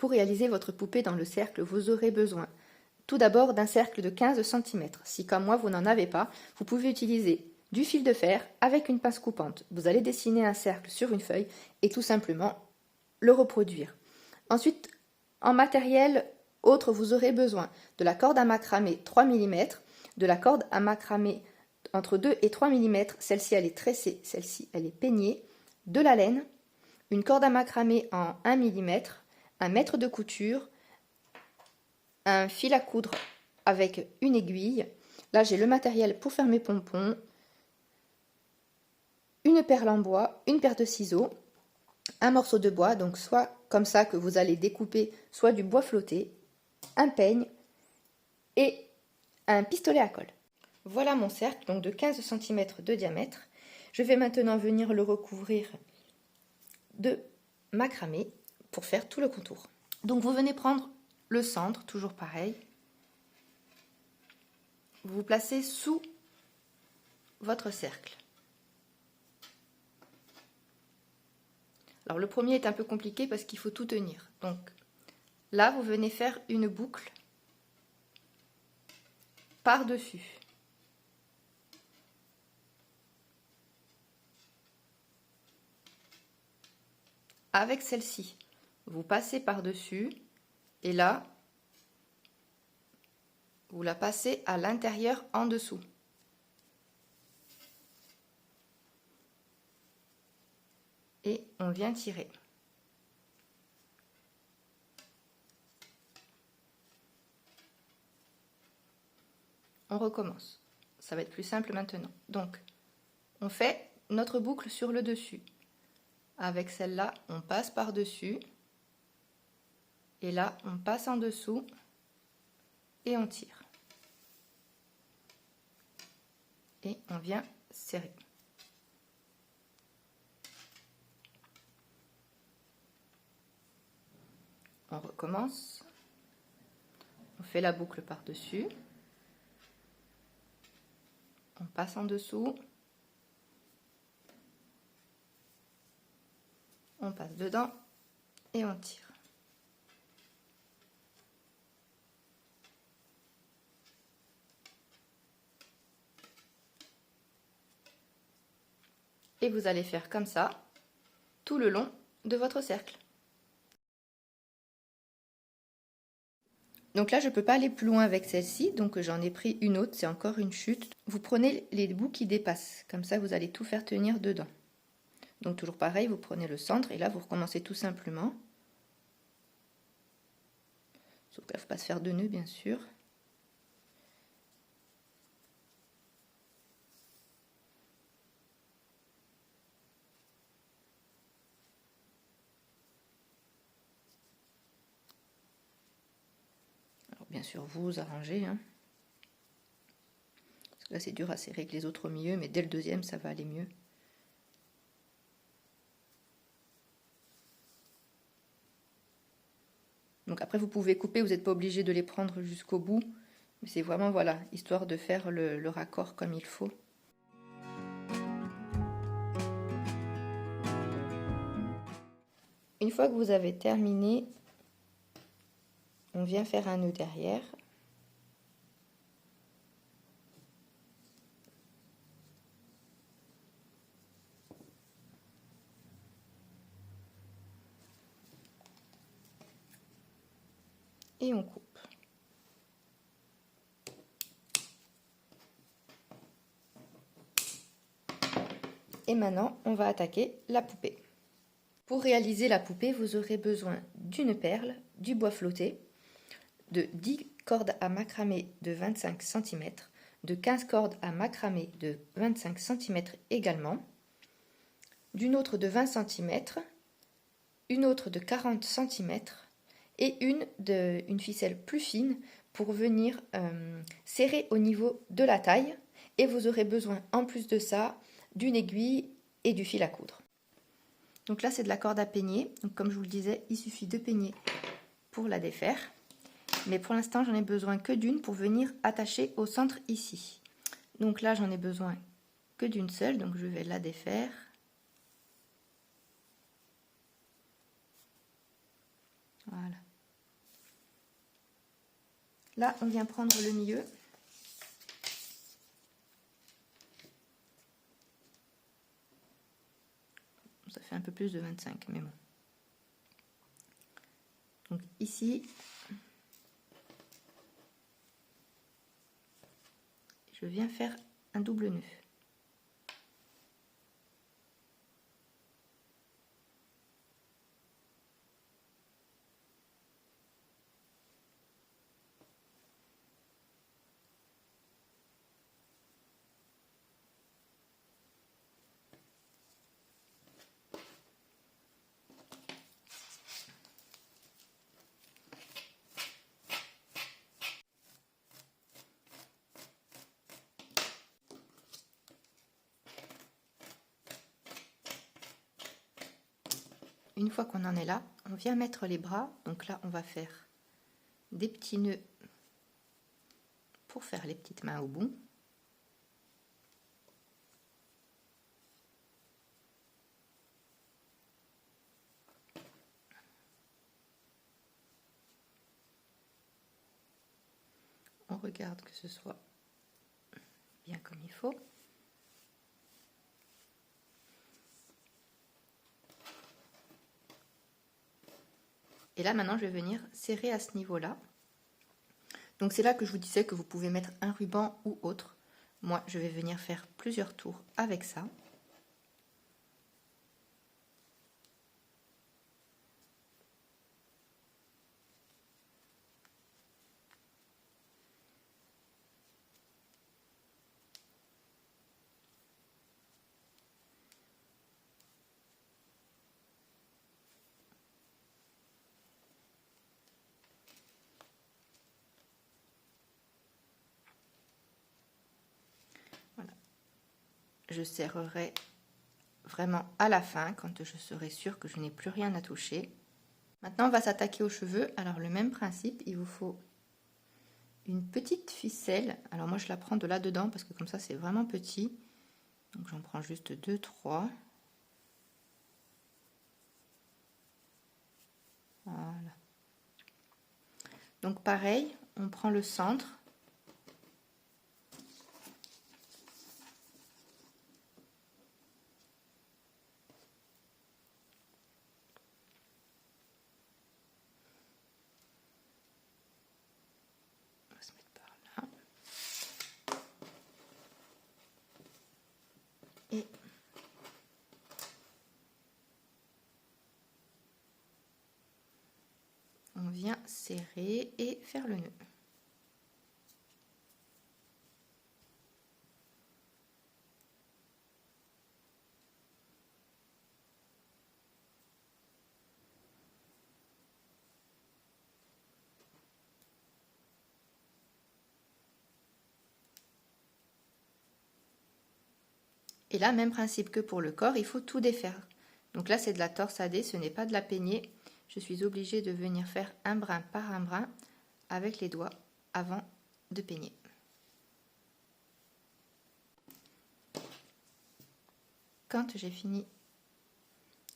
Pour réaliser votre poupée dans le cercle, vous aurez besoin tout d'abord d'un cercle de 15 cm. Si comme moi vous n'en avez pas, vous pouvez utiliser du fil de fer avec une pince coupante. Vous allez dessiner un cercle sur une feuille et tout simplement le reproduire. Ensuite, en matériel autre, vous aurez besoin de la corde à macramé 3 mm, de la corde à macramé entre 2 et 3 mm, celle-ci elle est tressée, celle-ci elle est peignée, de la laine, une corde à macramé en 1 mm, un mètre de couture, un fil à coudre avec une aiguille. Là, j'ai le matériel pour faire mes pompons, une perle en bois, une paire de ciseaux, un morceau de bois, donc soit comme ça que vous allez découper, soit du bois flotté, un peigne et un pistolet à colle. Voilà mon cercle, donc de 15 cm de diamètre. Je vais maintenant venir le recouvrir de macramé pour faire tout le contour. Donc vous venez prendre le centre, toujours pareil. Vous vous placez sous votre cercle. Alors le premier est un peu compliqué parce qu'il faut tout tenir. Donc là, vous venez faire une boucle par-dessus. Avec celle-ci, vous passez par-dessus et là, vous la passez à l'intérieur en dessous. Et on vient tirer. On recommence. Ça va être plus simple maintenant. Donc, on fait notre boucle sur le dessus. Avec celle-là, on passe par-dessus. Et là, on passe en dessous. Et on tire. Et on vient serrer. On recommence. On fait la boucle par-dessus. On passe en dessous. On passe dedans et on tire. Et vous allez faire comme ça tout le long de votre cercle. Donc là, je ne peux pas aller plus loin avec celle-ci, donc j'en ai pris une autre, c'est encore une chute. Vous prenez les bouts qui dépassent, comme ça vous allez tout faire tenir dedans. Donc toujours pareil, vous prenez le centre et là vous recommencez tout simplement. Sauf qu'il ne faut pas se faire de nœuds, bien sûr. Alors bien sûr, vous arrangez. Hein. Parce que là, c'est dur à serrer avec les autres au milieu, mais dès le deuxième, ça va aller mieux. Donc après, vous pouvez couper, vous n'êtes pas obligé de les prendre jusqu'au bout. Mais c'est vraiment, voilà, histoire de faire le raccord comme il faut. Une fois que vous avez terminé, on vient faire un nœud derrière. Et on coupe. Et maintenant, on va attaquer la poupée. Pour réaliser la poupée, vous aurez besoin d'une perle, du bois flotté, de 10 cordes à macramé de 25 cm, de 15 cordes à macramé de 25 cm également, d'une autre de 20 cm, une autre de 40 cm et une ficelle plus fine pour venir serrer au niveau de la taille. Et vous aurez besoin en plus de ça d'une aiguille et du fil à coudre. Donc là, c'est de la corde à peigner. Donc comme je vous le disais, il suffit de peigner pour la défaire. Mais pour l'instant, j'en ai besoin que d'une pour venir attacher au centre ici. Donc là, j'en ai besoin que d'une seule. Donc je vais la défaire. Voilà. Là, on vient prendre le milieu. Ça fait un peu plus de 25, mais bon. Donc ici, je viens faire un double nœud. Une fois qu'on en est là, on vient mettre les bras. Donc là, on va faire des petits nœuds pour faire les petites mains au bout. On regarde que ce soit bien comme il faut. Et là, maintenant, je vais venir serrer à ce niveau-là. Donc, c'est là que je vous disais que vous pouvez mettre un ruban ou autre. Moi, je vais venir faire plusieurs tours avec ça. Je serrerai vraiment à la fin quand je serai sûre que je n'ai plus rien à toucher. Maintenant, on va s'attaquer aux cheveux. Alors, le même principe, il vous faut une petite ficelle. Alors, moi, je la prends de là-dedans parce que comme ça, c'est vraiment petit. Donc, j'en prends juste 2, 3. Voilà. Donc, pareil, on prend le centre. Et on vient serrer et faire le nœud. Et là, même principe que pour le corps, il faut tout défaire. Donc là, c'est de la torsadée, ce n'est pas de la peignée. Je suis obligée de venir faire un brin par un brin avec les doigts avant de peigner. Quand j'ai fini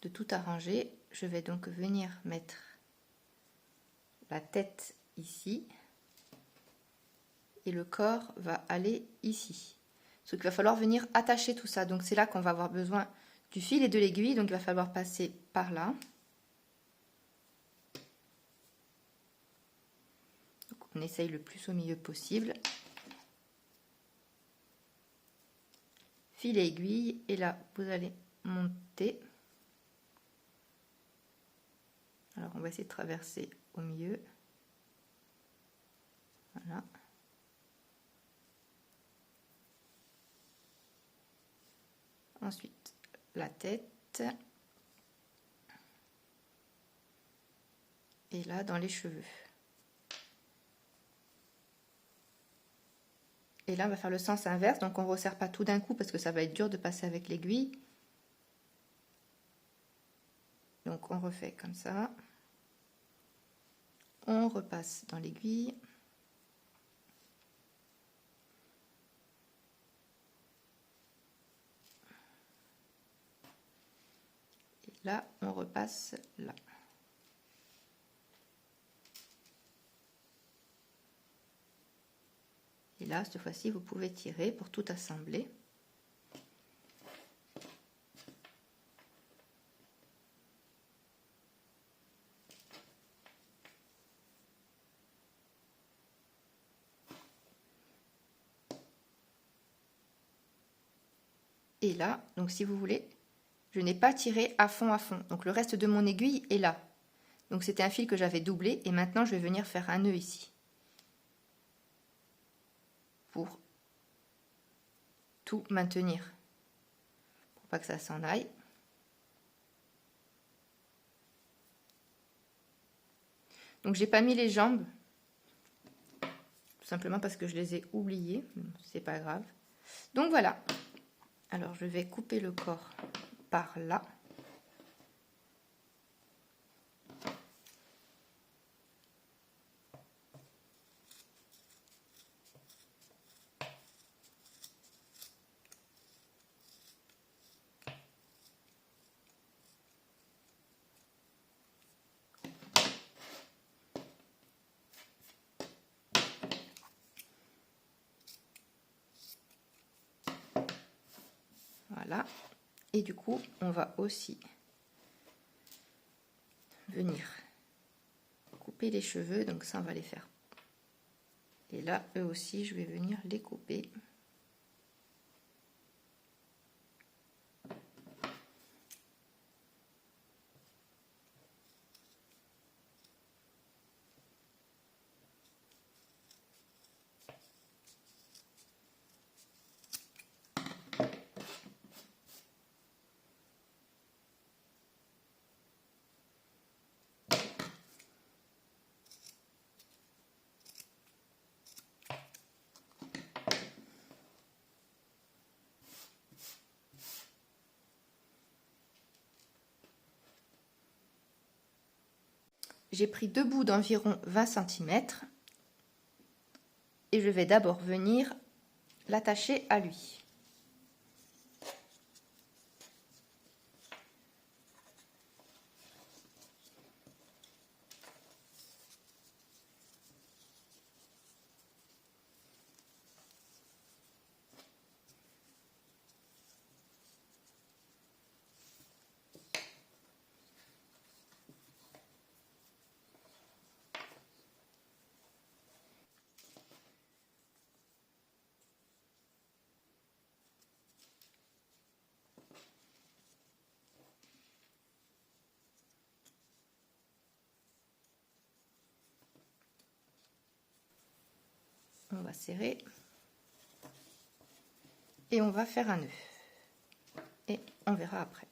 de tout arranger, je vais donc venir mettre la tête ici et le corps va aller ici. Ce qu'il va falloir venir attacher tout ça. Donc c'est là qu'on va avoir besoin du fil et de l'aiguille. Donc il va falloir passer par là. Donc, on essaye le plus au milieu possible. Fil et aiguille. Et là, vous allez monter. Alors on va essayer de traverser au milieu. Voilà. Ensuite, la tête. Et là, dans les cheveux. Et là, on va faire le sens inverse. Donc, on ne resserre pas tout d'un coup parce que ça va être dur de passer avec l'aiguille. Donc, on refait comme ça. On repasse dans l'aiguille. Et là, on repasse là. là, cette fois-ci, vous pouvez tirer pour tout assembler. Et là, donc si vous voulez, je n'ai pas tiré à fond, donc le reste de mon aiguille est là. Donc c'était un fil que j'avais doublé et maintenant je vais venir faire un nœud ici pour tout maintenir, pour pas que ça s'en aille. Donc j'ai pas mis les jambes, tout simplement parce que je les ai oubliées, c'est pas grave. Donc voilà, alors je vais couper le corps par là. Voilà, et du coup on va aussi venir couper les cheveux, donc ça on va les faire. Et là eux aussi je vais venir les couper. J'ai pris deux bouts d'environ 20 cm et je vais d'abord venir l'attacher à lui. On va serrer et on va faire un nœud et on verra après.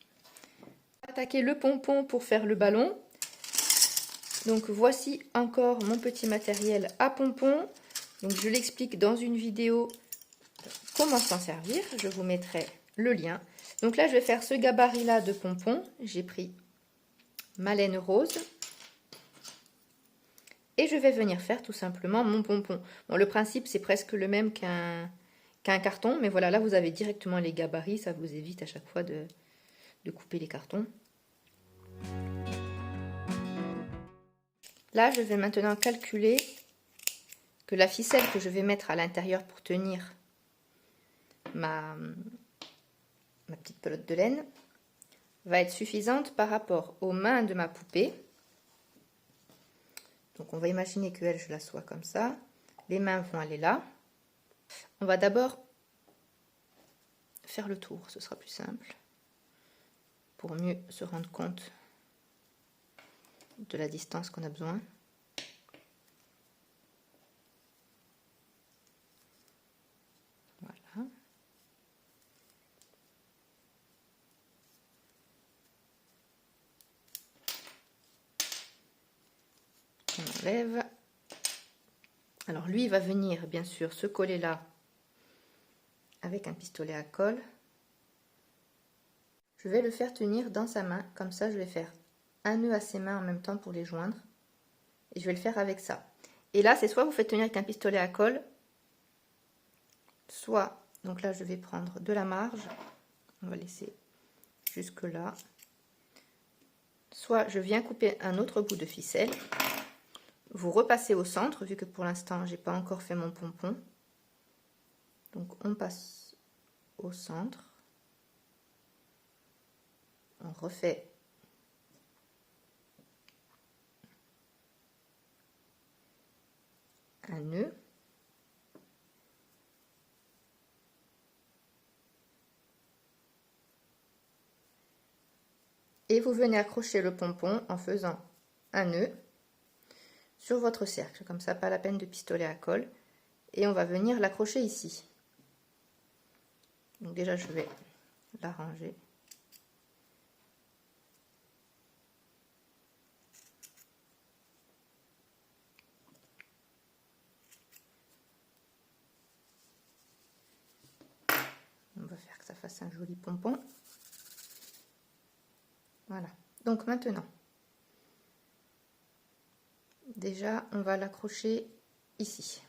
Attaquer le pompon pour faire le ballon. Donc voici encore mon petit matériel à pompon. Donc je l'explique dans une vidéo comment s'en servir, je vous mettrai le lien. Donc là je vais faire ce gabarit là de pompon, j'ai pris ma laine rose. Et je vais venir faire tout simplement mon pompon. Bon, le principe, c'est presque le même qu'un carton. Mais voilà, là, vous avez directement les gabarits. Ça vous évite à chaque fois de couper les cartons. Là, je vais maintenant calculer que la ficelle que je vais mettre à l'intérieur pour tenir ma petite pelote de laine va être suffisante par rapport aux mains de ma poupée. Donc on va imaginer qu'elle, je la sois comme ça. Les mains vont aller là. On va d'abord faire le tour, ce sera plus simple. Pour mieux se rendre compte de la distance qu'on a besoin. Voilà. On enlève. Alors lui, il va venir bien sûr se coller là avec un pistolet à colle. Je vais le faire tenir dans sa main, comme ça je vais faire un nœud à ses mains en même temps pour les joindre. Et je vais le faire avec ça. Et là, c'est soit vous faites tenir avec un pistolet à colle, soit, donc là je vais prendre de la marge, on va laisser jusque là. Soit je viens couper un autre bout de ficelle. Vous repassez au centre, vu que pour l'instant, j'ai pas encore fait mon pompon. Donc on passe au centre, on refait un nœud. Et vous venez accrocher le pompon en faisant un nœud sur votre cercle, comme ça, pas la peine de pistolet à colle. Et on va venir l'accrocher ici. Donc déjà, je vais l'arranger. On va faire que ça fasse un joli pompon. Voilà. Donc maintenant, déjà, on va l'accrocher ici.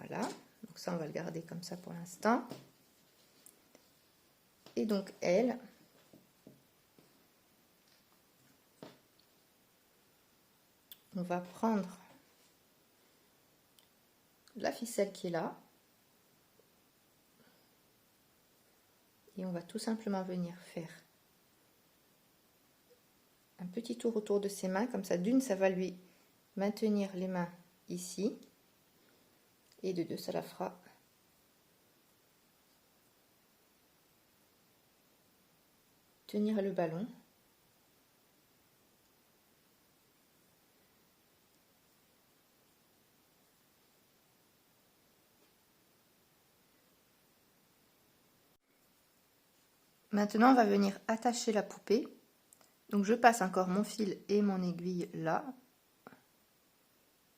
Voilà, donc ça on va le garder comme ça pour l'instant. Et donc elle, on va prendre la ficelle qui est là. Et on va tout simplement venir faire un petit tour autour de ses mains. Comme ça, d'une, ça va lui maintenir les mains ici. Et de deux, ça la fera tenir le ballon. Maintenant, on va venir attacher la poupée. Donc, je passe encore mon fil et mon aiguille là,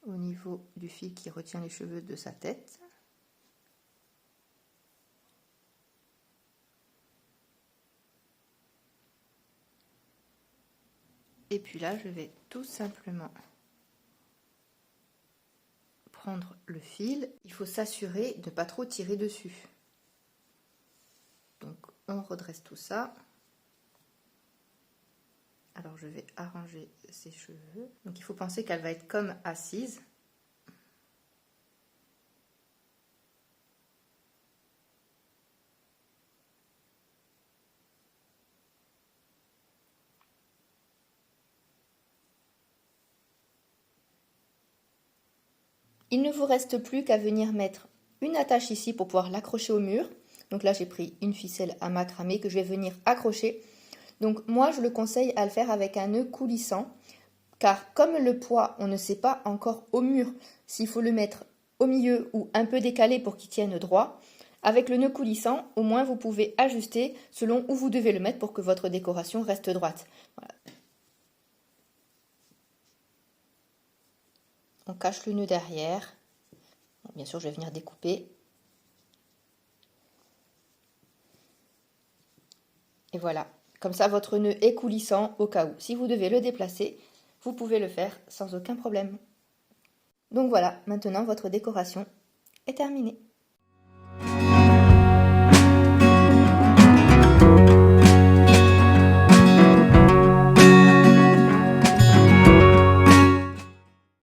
au niveau du fil qui retient les cheveux de sa tête. Et puis là, je vais tout simplement prendre le fil. Il faut s'assurer de ne pas trop tirer dessus. Donc, on redresse tout ça. Alors, je vais arranger ses cheveux. Donc, il faut penser qu'elle va être comme assise. Il ne vous reste plus qu'à venir mettre une attache ici pour pouvoir l'accrocher au mur. Donc là, j'ai pris une ficelle à macramé que je vais venir accrocher. Donc moi, je le conseille à le faire avec un nœud coulissant, car comme le poids, on ne sait pas encore au mur s'il faut le mettre au milieu ou un peu décalé pour qu'il tienne droit. Avec le nœud coulissant, au moins vous pouvez ajuster selon où vous devez le mettre pour que votre décoration reste droite. Voilà. On cache le nœud derrière. Bon, bien sûr, je vais venir découper. Et voilà. Comme ça, votre nœud est coulissant au cas où. Si vous devez le déplacer, vous pouvez le faire sans aucun problème. Donc voilà, maintenant votre décoration est terminée.